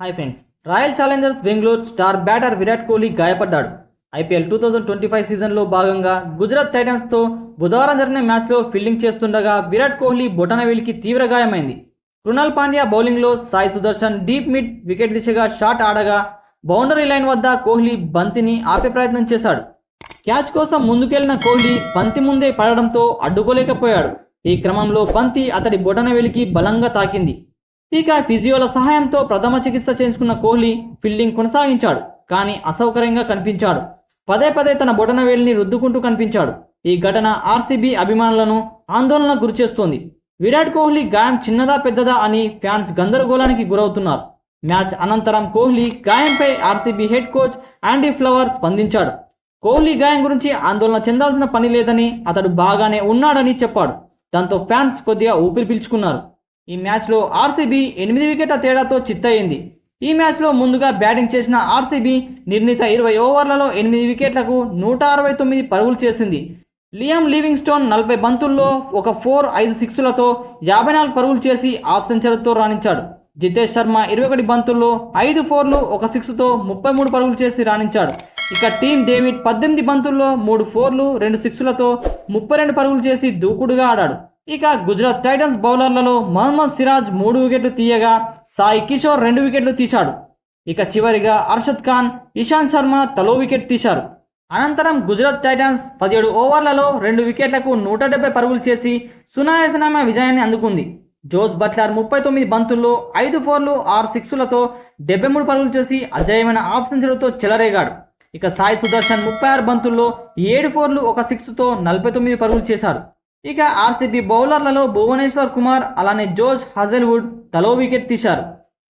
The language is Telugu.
Hi friends, Royal Challengers Bengaluru star batter Virat Kohli గాయపడ్డాడు. ఐపీఎల్ 2025 సీజన్లో భాగంగా గుజరాత్ టైటన్స్తో బుధవారం జరిగిన మ్యాచ్లో ఫీల్డింగ్ చేస్తుండగా విరాట్ కోహ్లీ బొటనవేలికి తీవ్ర గాయమైంది. కృణాల్ పాండ్యా బౌలింగ్లో Sai Sudarshan deep mid wicket దిశగా షాట్ ఆడగా బౌండరీ లైన్ వద్ద కోహ్లీ బంతిని ఆపే ప్రయత్నం చేశాడు. క్యాచ్ కోసం ముందుకెళ్లిన కోహ్లీ బంతి ముందే పడడంతో అడ్డుకోలేకపోయాడు. ఈ క్రమంలో బంతి అతడి బొటనవేలికి బలంగా తాకింది. ఇక ఫిజియోల సహాయంతో ప్రథమ చికిత్స చేయించుకున్న కోహ్లీ ఫీల్డింగ్ కొనసాగించాడు. కానీ అసౌకర్యంగా కనిపించాడు. పదే పదే తన బొటనవేలిని రుద్దుకుంటూ కనిపించాడు. ఈ ఘటన ఆర్సీబీ అభిమానులను ఆందోళనకు గురిచేస్తోంది. విరాట్ కోహ్లీ గాయం చిన్నదా పెద్దదా అని ఫ్యాన్స్ గందరగోళానికి గురవుతున్నారు. మ్యాచ్ అనంతరం కోహ్లీ గాయంపై RCB head coach Andy Flower స్పందించాడు. కోహ్లీ గాయం గురించి ఆందోళన చెందాల్సిన పని లేదని, అతడు బాగానే ఉన్నాడని చెప్పాడు. దాంతో ఫ్యాన్స్ కొద్దిగా ఊపిరి పీల్చుకున్నారు. ఈ మ్యాచ్లో ఆర్సీబీ 8 వికెట్ల తేడాతో చిత్తయింది. ఈ మ్యాచ్లో ముందుగా బ్యాటింగ్ చేసిన ఆర్సీబీ నిర్ణీత 20 ఓవర్లలో 8 వికెట్లకు 169 పరుగులు చేసింది. లియామ్ లివింగ్స్టోన్ 40 బంతుల్లో ఒక 4, 5 సిక్సులతో 54 పరుగులు చేసి హాఫ్ సెంచరీతో రాణించాడు. జితేష్ శర్మ 21 బంతుల్లో 5 4లు, 1 సిక్స్తో 33 పరుగులు చేసి రాణించాడు. ఇక టీమ్ డేవిడ్ 18 బంతుల్లో 3 4లు, 2 సిక్సులతో 32 పరుగులు చేసి దూకుడుగా ఆడాడు. ఇక గుజరాత్ టైటన్స్ బౌలర్లలో మహమ్మద్ సిరాజ్ 3 వికెట్లు తీయగా సాయి కిషోర్ 2 వికెట్లు తీశాడు. ఇక చివరిగా అర్షద్ ఖాన్, ఇషాంత్ శర్మ తలో వికెట్ తీశారు. అనంతరం గుజరాత్ టైటన్స్ 17 ఓవర్లలో 2 వికెట్లకు 170 పరుగులు చేసి సునాయాసమైన విజయాన్ని అందుకుంది. జోస్ బట్లర్ 39 బంతుల్లో 5 4లు, 6 సిక్సులతో 73 పరుగులు చేసి అజేయమైన హాఫ్ సెంచరీతో చెలరేగాడు. ఇక సాయి సుదర్శన్ 36 బంతుల్లో 7 4లు, 1 సిక్స్తో 49 పరుగులు చేశాడు. ఇక ఆర్సీబీ బౌలర్లలో భువనేశ్వర్ కుమార్ అలానే జోష్ హజల్వుడ్ తలో వికెట్ తీశారు.